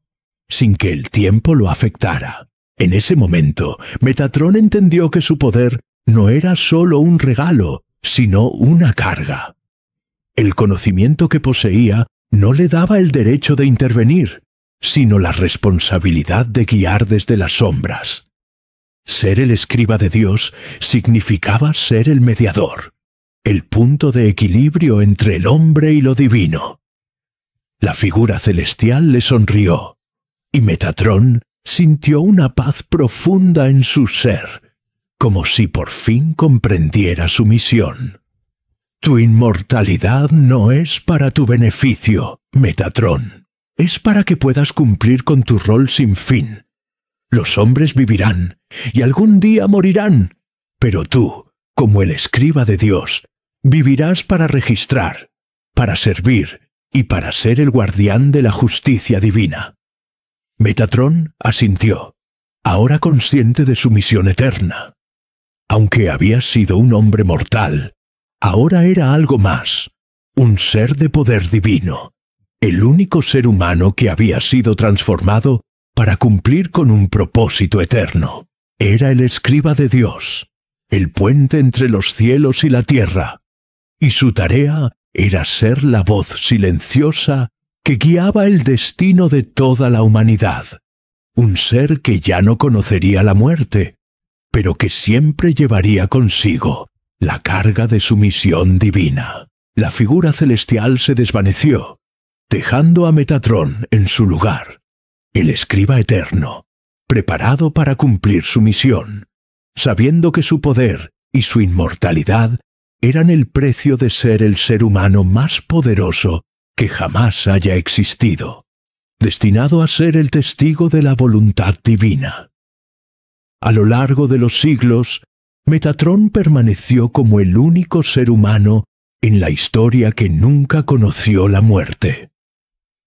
sin que el tiempo lo afectara. En ese momento, Metatrón entendió que su poder no era solo un regalo, sino una carga. El conocimiento que poseía no le daba el derecho de intervenir, sino la responsabilidad de guiar desde las sombras. Ser el escriba de Dios significaba ser el mediador, el punto de equilibrio entre el hombre y lo divino. La figura celestial le sonrió, y Metatrón sintió una paz profunda en su ser, como si por fin comprendiera su misión. Tu inmortalidad no es para tu beneficio, Metatrón. Es para que puedas cumplir con tu rol sin fin. Los hombres vivirán, y algún día morirán, pero tú, como el escriba de Dios, vivirás para registrar, para servir y para ser el guardián de la justicia divina. Metatrón asintió, ahora consciente de su misión eterna. Aunque había sido un hombre mortal, ahora era algo más, un ser de poder divino, el único ser humano que había sido transformado para cumplir con un propósito eterno. Era el escriba de Dios, el puente entre los cielos y la tierra, y su tarea era ser la voz silenciosa que guiaba el destino de toda la humanidad, un ser que ya no conocería la muerte, pero que siempre llevaría consigo la carga de su misión divina. La figura celestial se desvaneció, dejando a Metatrón en su lugar, el escriba eterno, preparado para cumplir su misión, sabiendo que su poder y su inmortalidad eran el precio de ser el ser humano más poderoso que jamás haya existido, destinado a ser el testigo de la voluntad divina. A lo largo de los siglos, Metatrón permaneció como el único ser humano en la historia que nunca conoció la muerte,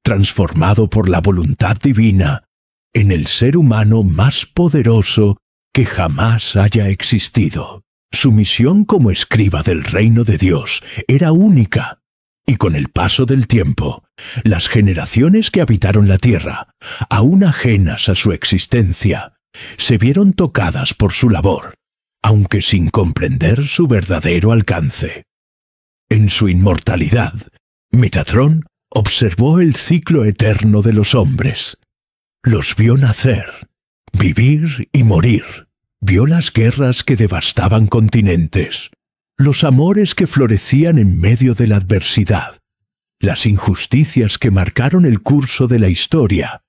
transformado por la voluntad divina en el ser humano más poderoso que jamás haya existido. Su misión como escriba del reino de Dios era única, y con el paso del tiempo, las generaciones que habitaron la tierra, aún ajenas a su existencia, se vieron tocadas por su labor, aunque sin comprender su verdadero alcance. En su inmortalidad, Metatrón observó el ciclo eterno de los hombres. Los vio nacer, vivir y morir. Vio las guerras que devastaban continentes, los amores que florecían en medio de la adversidad, las injusticias que marcaron el curso de la historia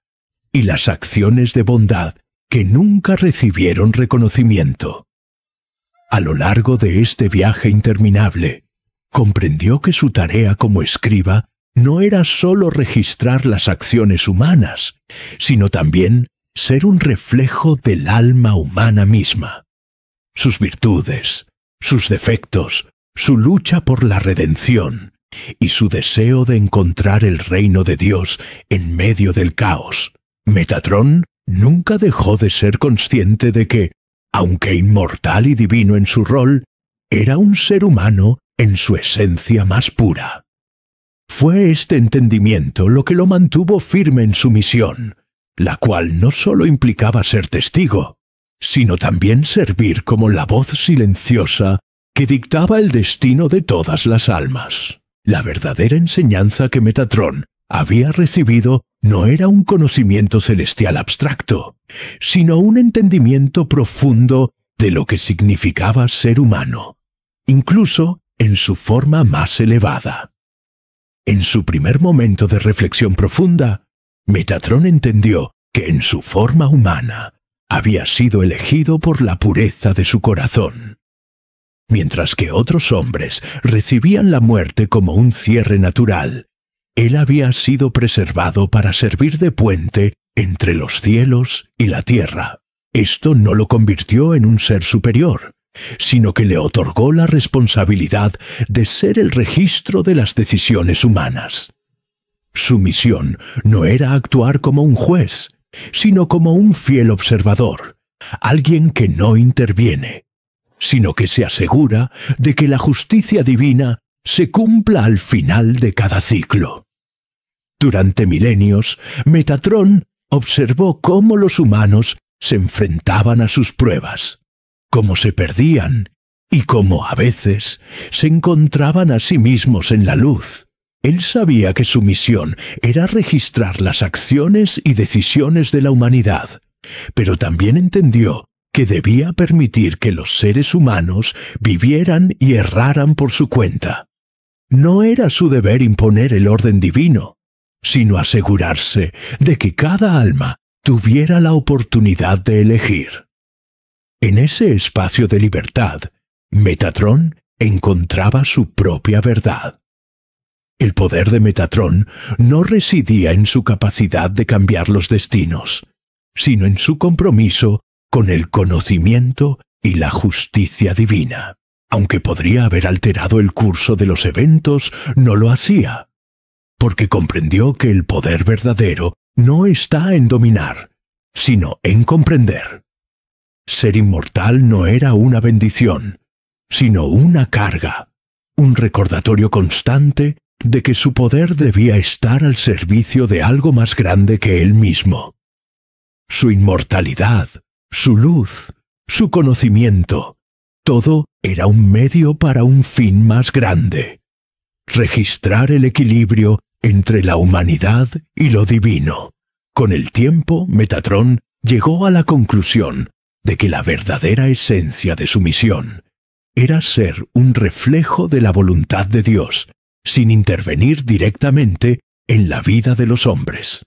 y las acciones de bondad que nunca recibieron reconocimiento. A lo largo de este viaje interminable, comprendió que su tarea como escriba no era sólo registrar las acciones humanas, sino también ser un reflejo del alma humana misma. Sus virtudes, sus defectos, su lucha por la redención y su deseo de encontrar el reino de Dios en medio del caos. Metatrón nunca dejó de ser consciente de que, aunque inmortal y divino en su rol, era un ser humano en su esencia más pura. Fue este entendimiento lo que lo mantuvo firme en su misión, la cual no sólo implicaba ser testigo, sino también servir como la voz silenciosa que dictaba el destino de todas las almas. La verdadera enseñanza que Metatrón había recibido no era un conocimiento celestial abstracto, sino un entendimiento profundo de lo que significaba ser humano, incluso en su forma más elevada. En su primer momento de reflexión profunda, Metatrón entendió que en su forma humana había sido elegido por la pureza de su corazón. Mientras que otros hombres recibían la muerte como un cierre natural, él había sido preservado para servir de puente entre los cielos y la tierra. Esto no lo convirtió en un ser superior, sino que le otorgó la responsabilidad de ser el registro de las decisiones humanas. Su misión no era actuar como un juez, sino como un fiel observador, alguien que no interviene, sino que se asegura de que la justicia divina se cumpla al final de cada ciclo. Durante milenios, Metatrón observó cómo los humanos se enfrentaban a sus pruebas, cómo se perdían y cómo a veces se encontraban a sí mismos en la luz. Él sabía que su misión era registrar las acciones y decisiones de la humanidad, pero también entendió que debía permitir que los seres humanos vivieran y erraran por su cuenta. No era su deber imponer el orden divino, sino asegurarse de que cada alma tuviera la oportunidad de elegir. En ese espacio de libertad, Metatrón encontraba su propia verdad. El poder de Metatrón no residía en su capacidad de cambiar los destinos, sino en su compromiso con el conocimiento y la justicia divina. Aunque podría haber alterado el curso de los eventos, no lo hacía, porque comprendió que el poder verdadero no está en dominar, sino en comprender. Ser inmortal no era una bendición, sino una carga, un recordatorio constante de que su poder debía estar al servicio de algo más grande que él mismo. Su inmortalidad, su luz, su conocimiento, todo era un medio para un fin más grande: registrar el equilibrio entre la humanidad y lo divino. Con el tiempo, Metatrón llegó a la conclusión de que la verdadera esencia de su misión era ser un reflejo de la voluntad de Dios, sin intervenir directamente en la vida de los hombres.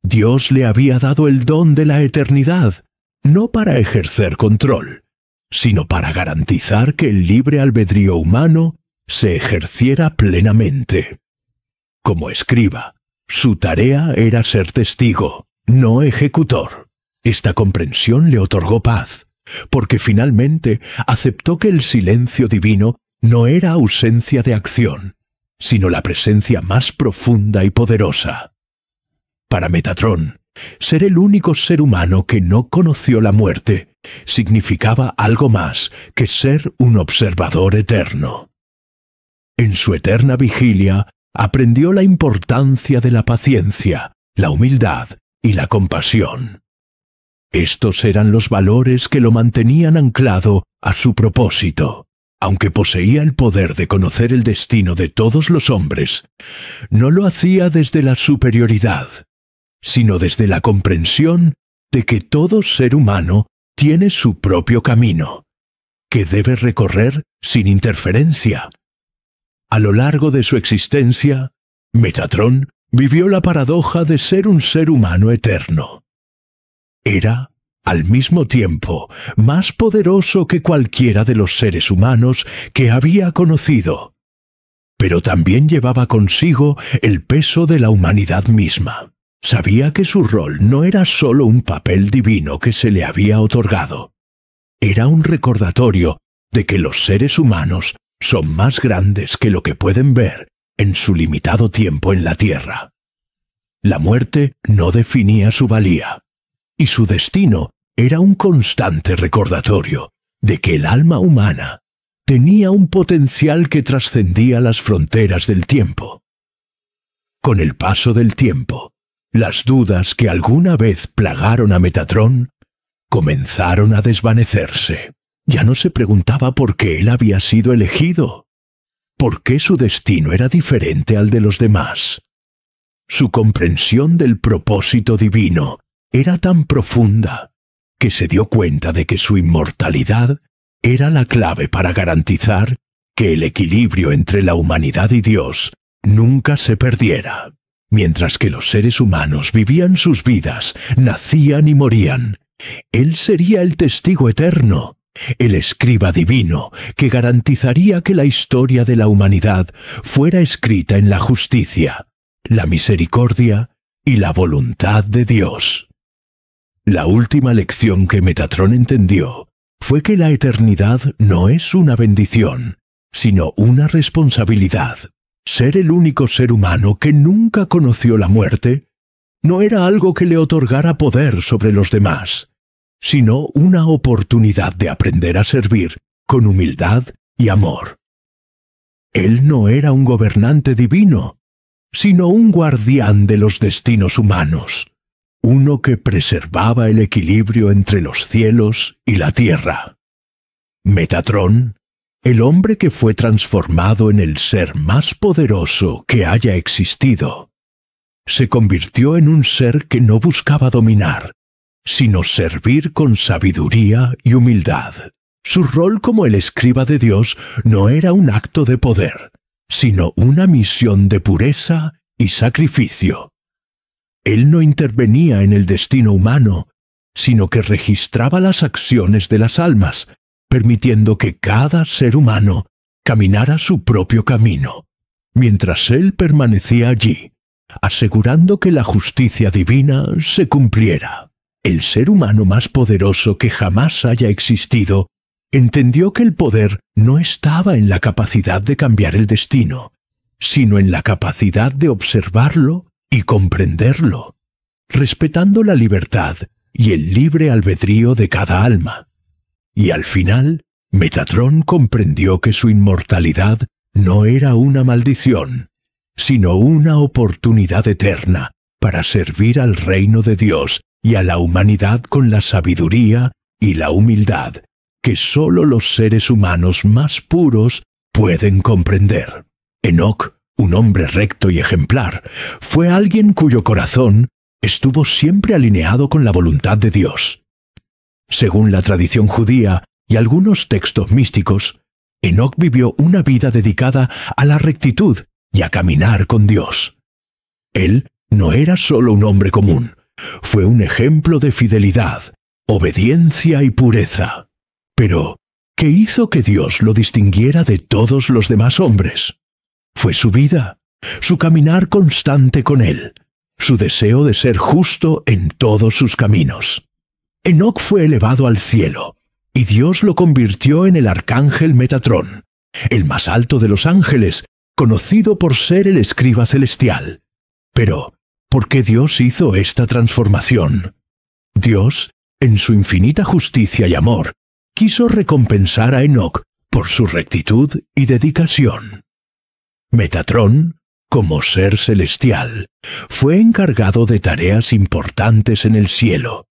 Dios le había dado el don de la eternidad, no para ejercer control, sino para garantizar que el libre albedrío humano se ejerciera plenamente. Como escriba, su tarea era ser testigo, no ejecutor. Esta comprensión le otorgó paz, porque finalmente aceptó que el silencio divino no era ausencia de acción, sino la presencia más profunda y poderosa. Para Metatrón, ser el único ser humano que no conoció la muerte significaba algo más que ser un observador eterno. En su eterna vigilia aprendió la importancia de la paciencia, la humildad y la compasión. Estos eran los valores que lo mantenían anclado a su propósito, aunque poseía el poder de conocer el destino de todos los hombres, no lo hacía desde la superioridad, sino desde la comprensión de que todo ser humano tiene su propio camino, que debe recorrer sin interferencia. A lo largo de su existencia, Metatrón vivió la paradoja de ser un ser humano eterno. Era, al mismo tiempo, más poderoso que cualquiera de los seres humanos que había conocido, pero también llevaba consigo el peso de la humanidad misma. Sabía que su rol no era solo un papel divino que se le había otorgado. Era un recordatorio de que los seres humanos son más grandes que lo que pueden ver en su limitado tiempo en la Tierra. La muerte no definía su valía, y su destino era un constante recordatorio de que el alma humana tenía un potencial que trascendía las fronteras del tiempo. Con el paso del tiempo, las dudas que alguna vez plagaron a Metatrón comenzaron a desvanecerse. Ya no se preguntaba por qué él había sido elegido, por qué su destino era diferente al de los demás. Su comprensión del propósito divino era tan profunda que se dio cuenta de que su inmortalidad era la clave para garantizar que el equilibrio entre la humanidad y Dios nunca se perdiera. Mientras que los seres humanos vivían sus vidas, nacían y morían, él sería el testigo eterno, el escriba divino que garantizaría que la historia de la humanidad fuera escrita en la justicia, la misericordia y la voluntad de Dios. La última lección que Metatrón entendió fue que la eternidad no es una bendición, sino una responsabilidad. Ser el único ser humano que nunca conoció la muerte no era algo que le otorgara poder sobre los demás, sino una oportunidad de aprender a servir con humildad y amor. Él no era un gobernante divino, sino un guardián de los destinos humanos, uno que preservaba el equilibrio entre los cielos y la tierra. Metatrón, el hombre que fue transformado en el ser más poderoso que haya existido, se convirtió en un ser que no buscaba dominar, sino servir con sabiduría y humildad. Su rol como el escriba de Dios no era un acto de poder, sino una misión de pureza y sacrificio. Él no intervenía en el destino humano, sino que registraba las acciones de las almas, permitiendo que cada ser humano caminara su propio camino, mientras él permanecía allí, asegurando que la justicia divina se cumpliera. El ser humano más poderoso que jamás haya existido entendió que el poder no estaba en la capacidad de cambiar el destino, sino en la capacidad de observarlo y comprenderlo, respetando la libertad y el libre albedrío de cada alma. Y al final, Metatrón comprendió que su inmortalidad no era una maldición, sino una oportunidad eterna para servir al reino de Dios y a la humanidad con la sabiduría y la humildad que sólo los seres humanos más puros pueden comprender. Enoc, un hombre recto y ejemplar, fue alguien cuyo corazón estuvo siempre alineado con la voluntad de Dios. Según la tradición judía y algunos textos místicos, Enoc vivió una vida dedicada a la rectitud y a caminar con Dios. Él no era solo un hombre común, fue un ejemplo de fidelidad, obediencia y pureza. Pero, ¿qué hizo que Dios lo distinguiera de todos los demás hombres? Fue su vida, su caminar constante con Él, su deseo de ser justo en todos sus caminos. Enoc fue elevado al cielo, y Dios lo convirtió en el arcángel Metatrón, el más alto de los ángeles, conocido por ser el escriba celestial. Pero, ¿por qué Dios hizo esta transformación? Dios, en su infinita justicia y amor, quiso recompensar a Enoc por su rectitud y dedicación. Metatrón, como ser celestial, fue encargado de tareas importantes en el cielo,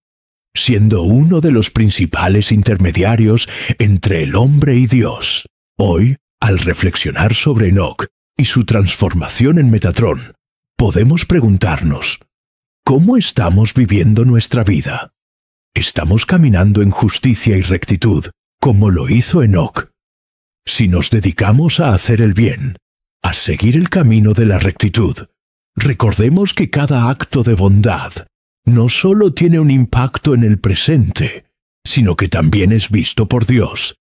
siendo uno de los principales intermediarios entre el hombre y Dios. Hoy, al reflexionar sobre Enoc y su transformación en Metatrón, podemos preguntarnos, ¿cómo estamos viviendo nuestra vida? ¿Estamos caminando en justicia y rectitud, como lo hizo Enoc? Si nos dedicamos a hacer el bien, a seguir el camino de la rectitud, recordemos que cada acto de bondad no solo tiene un impacto en el presente, sino que también es visto por Dios,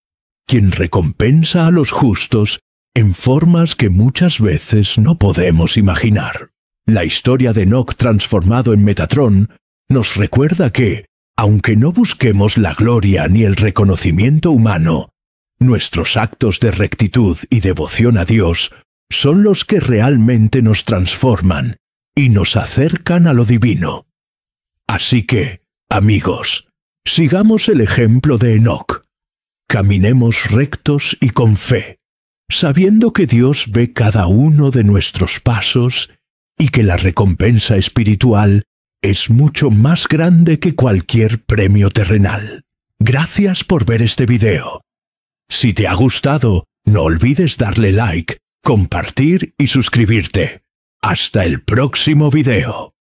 quien recompensa a los justos en formas que muchas veces no podemos imaginar. La historia de Enoc transformado en Metatrón nos recuerda que, aunque no busquemos la gloria ni el reconocimiento humano, nuestros actos de rectitud y devoción a Dios son los que realmente nos transforman y nos acercan a lo divino. Así que, amigos, sigamos el ejemplo de Enoc. Caminemos rectos y con fe, sabiendo que Dios ve cada uno de nuestros pasos y que la recompensa espiritual es mucho más grande que cualquier premio terrenal. Gracias por ver este video. Si te ha gustado, no olvides darle like, compartir y suscribirte. Hasta el próximo video.